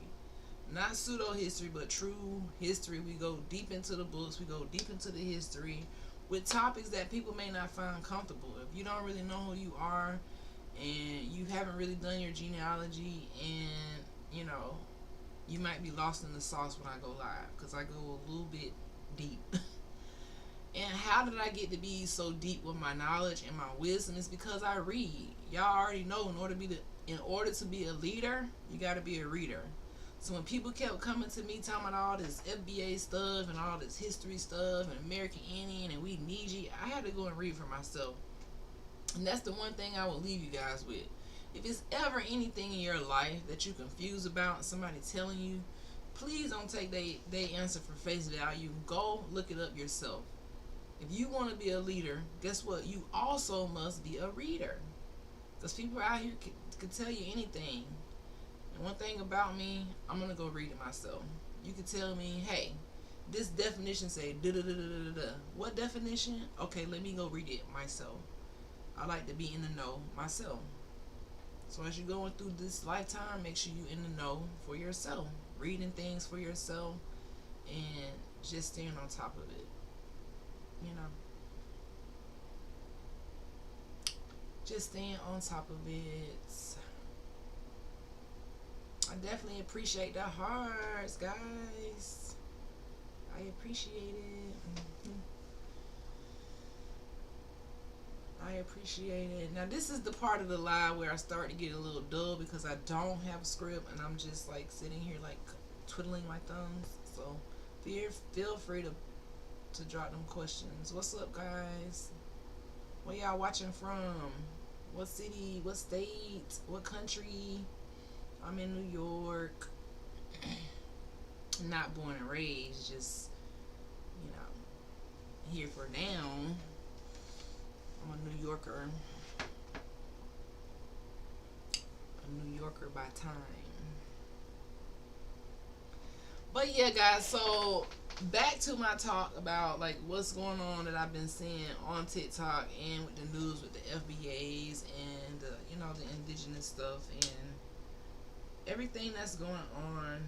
Not pseudo history, but true history. We go deep into the books, we go deep into the history with topics that people may not find comfortable. If you don't really know who you are and you haven't really done your genealogy, and you know, you might be lost in the sauce when I go live because I go a little bit deep. And how did I get to be so deep with my knowledge and my wisdom? Is because I read. Y'all already know in order to be a leader, you got to be a reader. So when people kept coming to me talking about all this FBA stuff and all this history stuff and American Indian and we need you, I had to go and read for myself. And that's the one thing I will leave you guys with. If it's ever anything in your life that you're confused about and somebody telling you, please don't take they answer for face value. Go look it up yourself. If you want to be a leader, guess what? You also must be a reader. Because people out here can tell you anything. And one thing about me, I'm going to go read it myself. You can tell me, hey, this definition say da da da da da da. What definition? Okay, let me go read it myself. I like to be in the know myself. So as you're going through this lifetime, make sure you're in the know for yourself. Reading things for yourself and just staying on top of it. You know, just staying on top of it. I definitely appreciate the hearts, guys. I appreciate it. I appreciate it. Now this is the part of the live where I start to get a little dull because I don't have a script and I'm just like sitting here like twiddling my thumbs. So feel free to drop them questions. What's up, guys? Where y'all watching from? What city? What state? What country? I'm in New York. Not born and raised, just, you know, here for now. I'm a New Yorker. A a New Yorker by time. But yeah, guys, so back to my talk about like what's going on that I've been seeing on TikTok and with the news with the FBAs and the indigenous stuff and everything that's going on.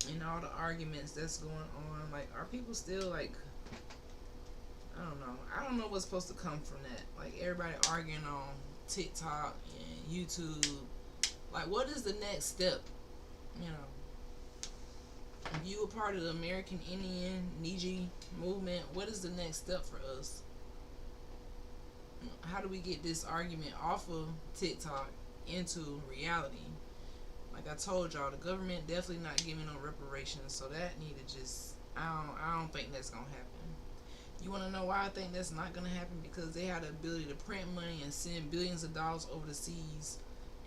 And all the arguments that's going on, like, are people still like, I don't know what's supposed to come from that. Like everybody arguing on TikTok and YouTube. Like, what is the next step? You know, if you a part of the American Indian Niji movement, what is the next step for us? How do we get this argument off of TikTok into reality? Like I told y'all, the government definitely not giving no reparations, so that need to just I don't think that's gonna happen. You want to know why I think that's not gonna happen? Because they have the ability to print money and send billions of dollars over the seas,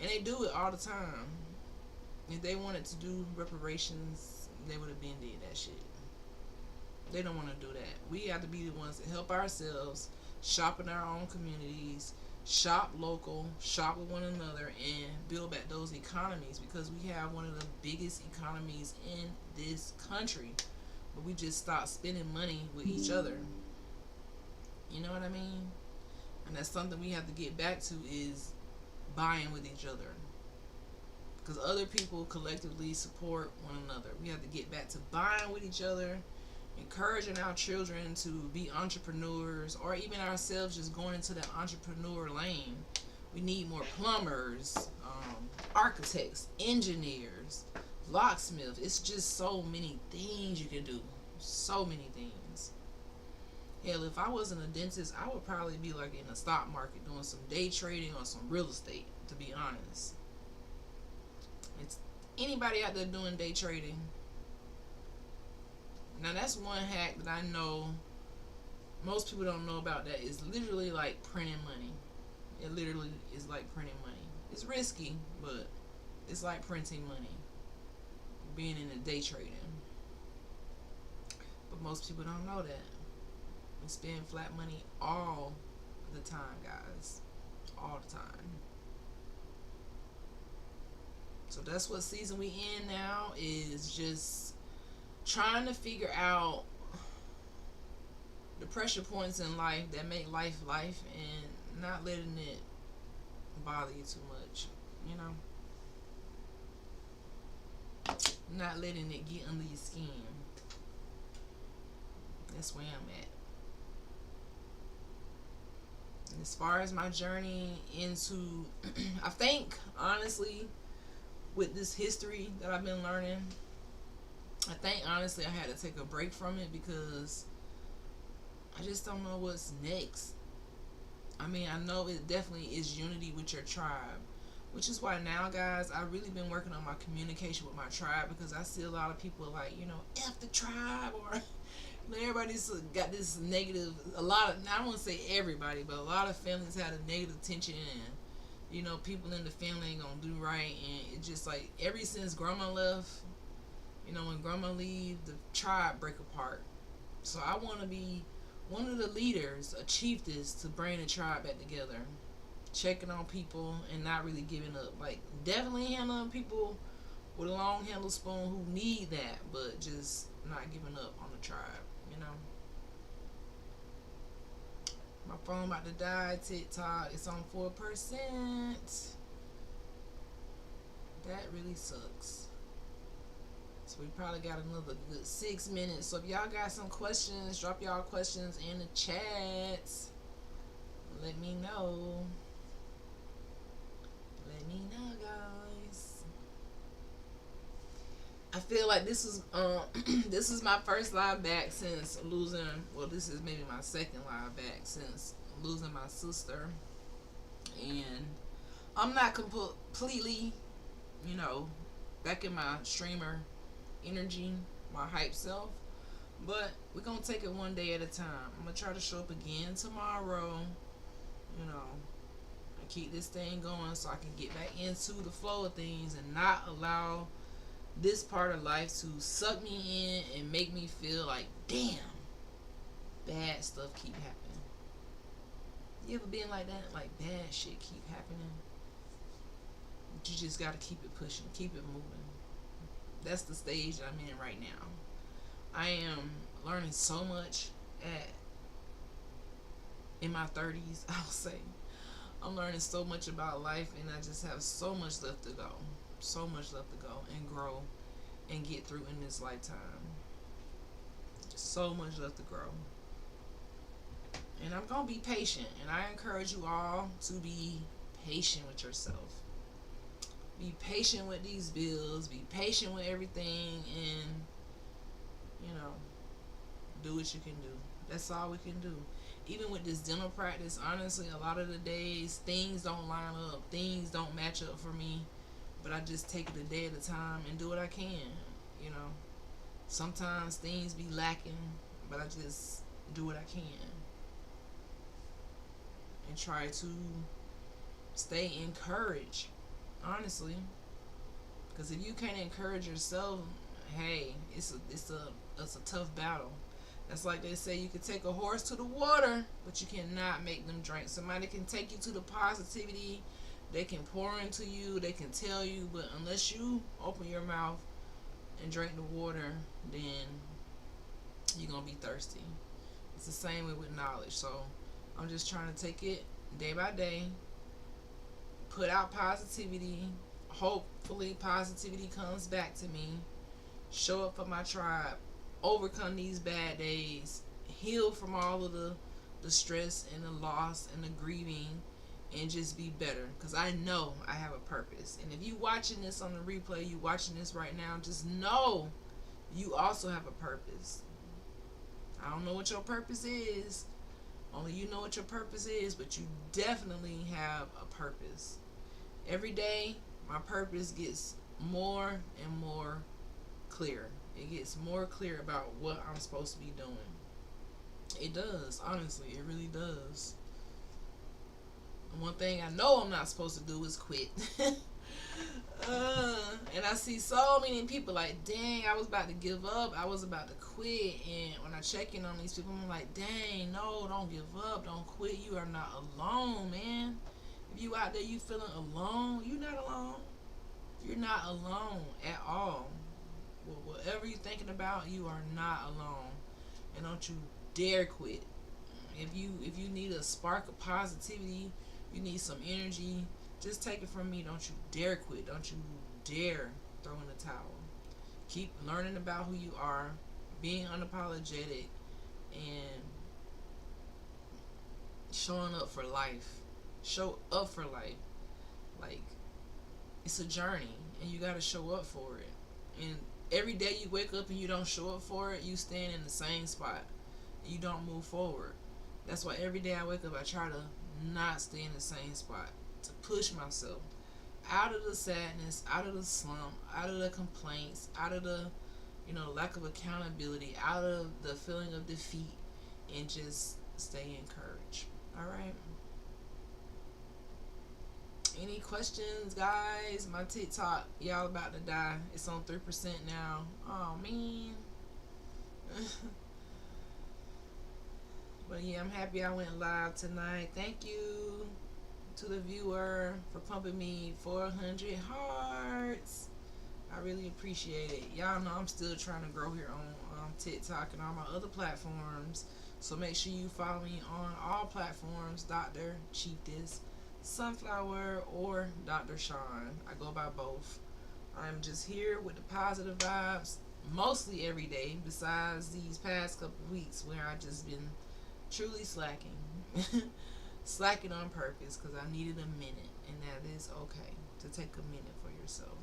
and they do it all the time. If they wanted to do reparations, they would have been did that shit. They don't want to do that. We have to be the ones to help ourselves, shop in our own communities, shop local, shop with one another, and build back those economies, because we have one of the biggest economies in this country, but we just stop spending money with each other. You know what I mean? And that's something we have to get back to, is buying with each other, because other people collectively support one another. We have to get back to buying with each other, encouraging our children to be entrepreneurs, or even ourselves just going into that entrepreneur lane. We need more plumbers, architects, engineers, locksmiths. It's just so many things you can do. So many things. Hell, if I wasn't a dentist, I would probably be like in the stock market doing some day trading or some real estate, to be honest. It's anybody out there doing day trading. Now that's one hack that I know most people don't know about. That is literally like printing money. It literally is like printing money. It's risky, but it's like printing money. Being in the day trading. But most people don't know that. We spend flat money all the time, guys. All the time. So that's what season we in now, is just trying to figure out the pressure points in life that make life life, and not letting it bother you too much, you know, not letting it get under your skin. That's where I'm at. And as far as my journey into I think honestly, with this history that I've been learning, I think honestly I had to take a break from it, because I just don't know what's next. I mean, I know it definitely is unity with your tribe, which is why now, guys, I've really been working on my communication with my tribe, because I see a lot of people like, F the tribe, or everybody's got this negative, I don't want to say everybody, but a lot of families had a negative tension, and people in the family ain't gonna do right, and it's just like, ever since grandma left, when grandma leave, the tribe break apart. So I want to be one of the leaders, a chiefess, to bring the tribe back together, checking on people and not really giving up. Like, definitely handling people with a long handle spoon who need that, but just not giving up on the tribe, My phone about to die. TikTok, it's on 4%. That really sucks. So we probably got another good 6 minutes. So if y'all got some questions, drop y'all questions in the chat. Let me know. Let me know, guys. I feel like this is this is my first live back since losing. Well, this is maybe my second live back since losing my sister, and I'm not completely, back in my streamer energy, my hype self, but we're gonna take it one day at a time. I'm gonna try to show up again tomorrow, and keep this thing going so I can get back into the flow of things and not allow this part of life to suck me in and make me feel like, damn, bad stuff keep happening. You ever been like that? Like bad shit keep happening. But you just gotta keep it pushing, keep it moving. That's the stage that I'm in right now. I am learning so much at in my 30s, I'll say. I'm learning so much about life, and I just have so much left to go. So much left to go and grow and get through in this lifetime. Just so much left to grow. And I'm going to be patient, and I encourage you all to be patient with yourself. Be patient with these bills, be patient with everything, and, you know, do what you can do. That's all we can do. Even with this dental practice, honestly, a lot of the days things don't line up, things don't match up for me, but I just take it a day at a time and do what I can. You know, sometimes things be lacking, but I just do what I can and try to stay encouraged. Honestly, because if you can't encourage yourself, hey, it's a tough battle. That's like they say, you can take a horse to the water, but you cannot make them drink. Somebody can take you to the positivity, they can pour into you, they can tell you, but unless you open your mouth and drink the water, then you're going to be thirsty. It's the same way with knowledge. So I'm just trying to take it day by day, put out positivity. Hopefully, positivity comes back to me. Show up for my tribe, overcome these bad days, heal from all of the stress and the loss and the grieving, and just be better. Because I know I have a purpose. And if you watching this on the replay, you watching this right now, just know you also have a purpose. I don't know what your purpose is. Only you know what your purpose is, but you definitely have a purpose. Every day, my purpose gets more and more clear. It gets more clear about what I'm supposed to be doing. It does, honestly, it really does. And one thing I know I'm not supposed to do is quit. And I see so many people like, dang, I was about to give up. I was about to quit. And when I check in on these people, I'm like, dang, no, don't give up. Don't quit. You are not alone, man. If you out there, you feeling alone, you're not alone. You're not alone at all. Whatever you're thinking about, you are not alone. And don't you dare quit. If you need a spark of positivity, you need some energy, just take it from me. Don't you dare quit. Don't you dare throw in the towel. Keep learning about who you are, being unapologetic, and showing up for life. Show up for life. Like, it's a journey, and you gotta show up for it. And every day you wake up and you don't show up for it, you stand in the same spot. You don't move forward. That's why every day I wake up, I try to not stay in the same spot. To push myself out of the sadness, out of the slump, out of the complaints, out of the, lack of accountability, out of the feeling of defeat, and just stay encouraged. All right. Any questions, guys? My TikTok, y'all about to die. It's on 3% now. Oh, man. But yeah, I'm happy I went live tonight. Thank you to the viewer for pumping me 400 hearts. I really appreciate it. Y'all know I'm still trying to grow here on TikTok and all my other platforms. So make sure you follow me on all platforms, Dr. Chiefess Sunflower or Dr. Sean. I go by both. I'm just here with the positive vibes mostly every day, besides these past couple weeks where I just been truly slacking. Slacking on purpose because I needed a minute, and that is okay to take a minute for yourself.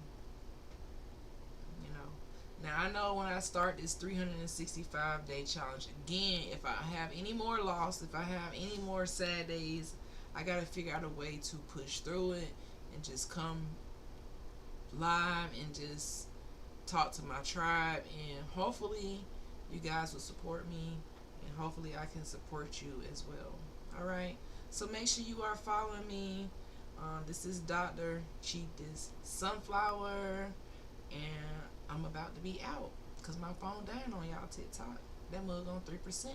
Now I know when I start this 365-day challenge, again, if I have any more loss, if I have any more sad days, I gotta figure out a way to push through it and just come live and just talk to my tribe, and hopefully you guys will support me, and hopefully I can support you as well. Alright, so make sure you are following me. This is Dr. Chiefess Sunflower, and I'm about to be out because my phone died on y'all TikTok. That mug on 3%.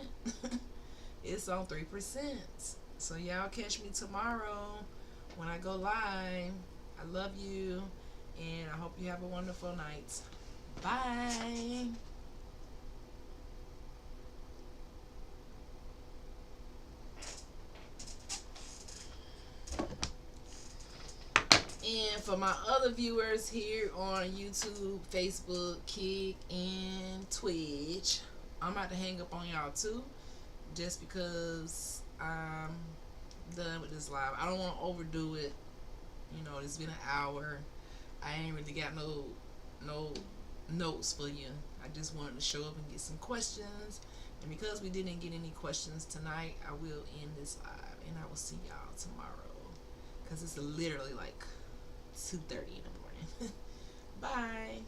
It's on 3%. So y'all catch me tomorrow when I go live. I love you, and I hope you have a wonderful night. Bye. And for my other viewers here on YouTube, Facebook, Kick, and Twitch, I'm about to hang up on y'all too, just because I'm done with this live. I don't want to overdo it. You know, it's been an hour. I ain't really got no notes for you. I just wanted to show up and get some questions. And because we didn't get any questions tonight, I will end this live, and I will see y'all tomorrow. Because it's literally like 2:30 in the morning. Bye.